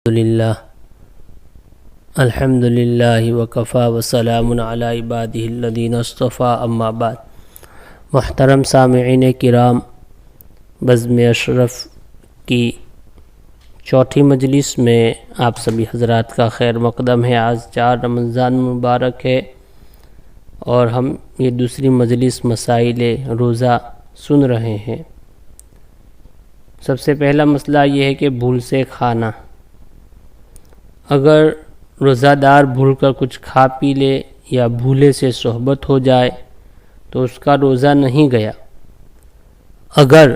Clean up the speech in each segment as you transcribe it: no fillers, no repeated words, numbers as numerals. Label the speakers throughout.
Speaker 1: للہ الحمد للہ وکفا وسلام علی عبادہ الذین اصطفیٰ اما بعد۔ محترم سامعین کرام، بزم اشرف کی چوتھی مجلس میں آپ سبھی حضرات کا خیر مقدم ہے۔ آج 4 رمضان مبارک ہے اور ہم یہ دوسری مجلس مسائل روزہ سن رہے ہیں۔ سب سے پہلا مسئلہ یہ ہے کہ بھول سے کھانا۔ اگر روزہ دار بھول کر کچھ کھا پی لے یا بھولے سے صحبت ہو جائے تو اس کا روزہ نہیں گیا۔ اگر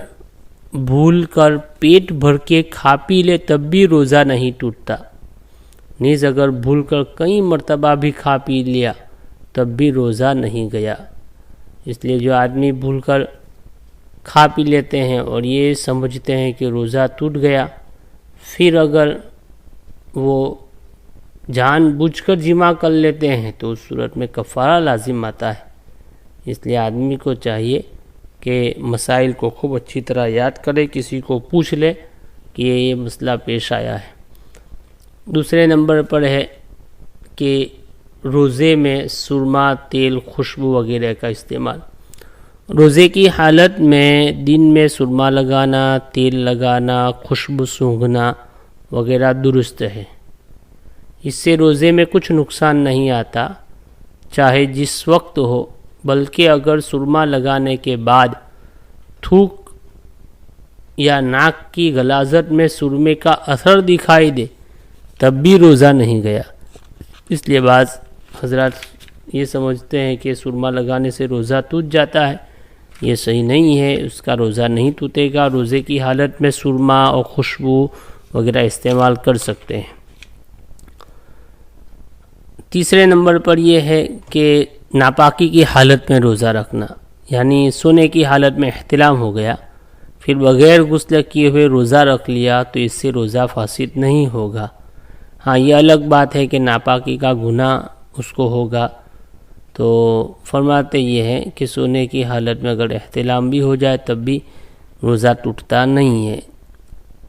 Speaker 1: بھول کر پیٹ بھر کے کھا پی لے تب بھی روزہ نہیں ٹوٹتا، نیز اگر بھول کر کئی مرتبہ بھی کھا پی لیا تب بھی روزہ نہیں گیا۔ اس لیے جو آدمی بھول کر کھا پی لیتے ہیں اور یہ سمجھتے ہیں کہ روزہ ٹوٹ گیا، پھر اگر وہ جان بوجھ کر جمع کر لیتے ہیں تو اس صورت میں کفارہ لازم آتا ہے۔ اس لیے آدمی کو چاہیے کہ مسائل کو خوب اچھی طرح یاد کرے، کسی کو پوچھ لے کہ یہ مسئلہ پیش آیا ہے۔ دوسرے نمبر پر ہے کہ روزے میں سرما، تیل، خوشبو وغیرہ کا استعمال۔ روزے کی حالت میں دن میں سرما لگانا، تیل لگانا، خوشبو سونگھنا وغیرہ درست ہے۔ اس سے روزے میں کچھ نقصان نہیں آتا، چاہے جس وقت ہو، بلکہ اگر سرما لگانے کے بعد تھوک یا ناک کی غلاظت میں سرمے کا اثر دکھائی دے تب بھی روزہ نہیں گیا۔ اس لیے بعض حضرات یہ سمجھتے ہیں کہ سرما لگانے سے روزہ ٹوٹ جاتا ہے، یہ صحیح نہیں ہے، اس کا روزہ نہیں ٹوٹے گا۔ روزے کی حالت میں سرما اور خوشبو وغیرہ استعمال کر سکتے ہیں۔ تیسرے نمبر پر یہ ہے کہ ناپاکی کی حالت میں روزہ رکھنا، یعنی سونے کی حالت میں احتلام ہو گیا، پھر بغیر غسل کیے ہوئے روزہ رکھ لیا تو اس سے روزہ فاسد نہیں ہوگا۔ ہاں، یہ الگ بات ہے کہ ناپاکی کا گناہ اس کو ہوگا، تو فرماتے یہ ہیں کہ سونے کی حالت میں اگر احتلام بھی ہو جائے تب بھی روزہ ٹوٹتا نہیں ہے۔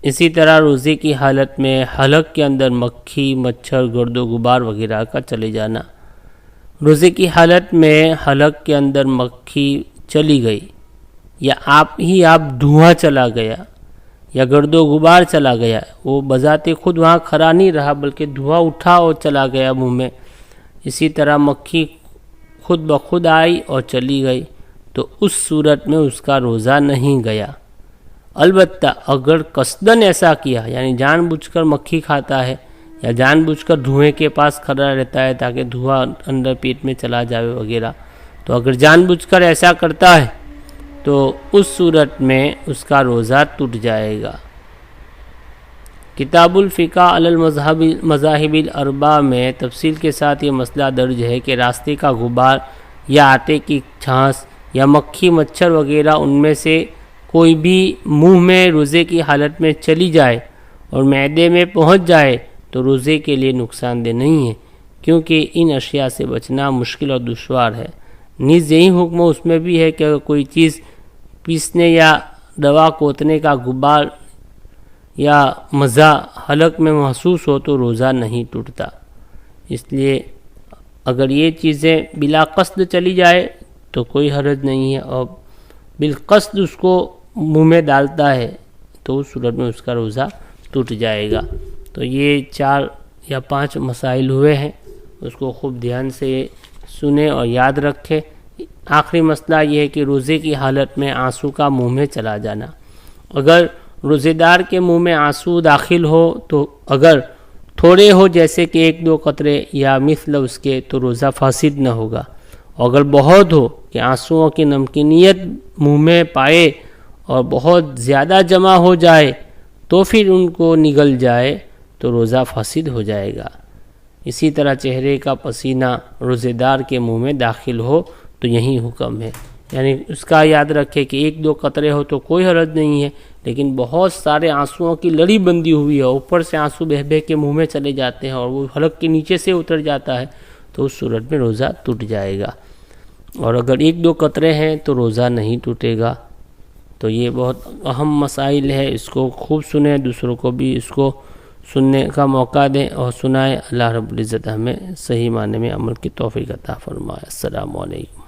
Speaker 1: اسی طرح روزے کی حالت میں حلق کے اندر مکھی، مچھر، گرد و غبار وغیرہ کا چلے جانا۔ روزے کی حالت میں حلق کے اندر مکھی چلی گئی یا آپ دھواں چلا گیا یا گرد و غبار چلا گیا، وہ بذات خود وہاں کھڑا نہیں رہا بلکہ دھواں اٹھا اور چلا گیا منہ میں، اسی طرح مکھی خود بخود آئی اور چلی گئی، تو اس صورت میں اس کا روزہ نہیں گیا۔ البتہ اگر قصدن ایسا کیا، یعنی جان بوجھ کر مکھی کھاتا ہے یا جان بوجھ کر دھوئیں کے پاس کھڑا رہتا ہے تاکہ دھواں اندر پیٹ میں چلا جائے وغیرہ، تو اگر جان بوجھ کر ایسا کرتا ہے تو اس صورت میں اس کا روزہ ٹوٹ جائے گا۔ کتاب الفقہ علی المذاہب الاربعہ میں تفصیل کے ساتھ یہ مسئلہ درج ہے کہ راستے کا غبار یا آٹے کی چھانس یا مکھی، مچھر وغیرہ ان میں سے کوئی بھی منہ میں روزے کی حالت میں چلی جائے اور معدے میں پہنچ جائے تو روزے کے لیے نقصان دہ نہیں ہے، کیونکہ ان اشیاء سے بچنا مشکل اور دشوار ہے۔ نیز یہی حکم اس میں بھی ہے کہ اگر کوئی چیز پیسنے یا دوا کوتنے کا غبار یا مزہ حلق میں محسوس ہو تو روزہ نہیں ٹوٹتا۔ اس لیے اگر یہ چیزیں بلا قصد چلی جائے تو کوئی حرج نہیں ہے، اور بالقصد اس کو منہ میں ڈالتا ہے تو اس صورت میں اس کا روزہ ٹوٹ جائے گا۔ تو یہ 4 یا 5 مسائل ہوئے ہیں، اس کو خوب دھیان سے سنیں اور یاد رکھیں۔ آخری مسئلہ یہ ہے کہ روزے کی حالت میں آنسو کا منہ میں چلا جانا۔ اگر روزے دار کے منہ میں آنسو داخل ہو تو اگر تھوڑے ہو جیسے کہ 1-2 قطرے یا مثل اس کے تو روزہ فاسد نہ ہوگا، اور اگر بہت ہو کہ آنسوؤں کی نمکینیت منہ میں پائے اور بہت زیادہ جمع ہو جائے تو پھر ان کو نگل جائے تو روزہ فاسد ہو جائے گا۔ اسی طرح چہرے کا پسینہ روزے دار کے منہ میں داخل ہو تو یہی حکم ہے، یعنی اس کا یاد رکھے کہ 1-2 قطرے ہو تو کوئی حرج نہیں ہے، لیکن بہت سارے آنسوؤں کی لڑی بندی ہوئی ہے، اوپر سے آنسو بہہ بہہ کے منہ میں چلے جاتے ہیں اور وہ حلق کے نیچے سے اتر جاتا ہے تو اس صورت میں روزہ ٹوٹ جائے گا۔ اور اگر 1-2 قطرے ہیں تو روزہ نہیں ٹوٹے گا۔ تو یہ بہت اہم مسائل ہے، اس کو خوب سنیں، دوسروں کو بھی اس کو سننے کا موقع دیں اور سنائیں۔ اللہ رب العزت ہمیں صحیح معنی میں عمل کی توفیق عطا فرمائے۔ السلام علیکم۔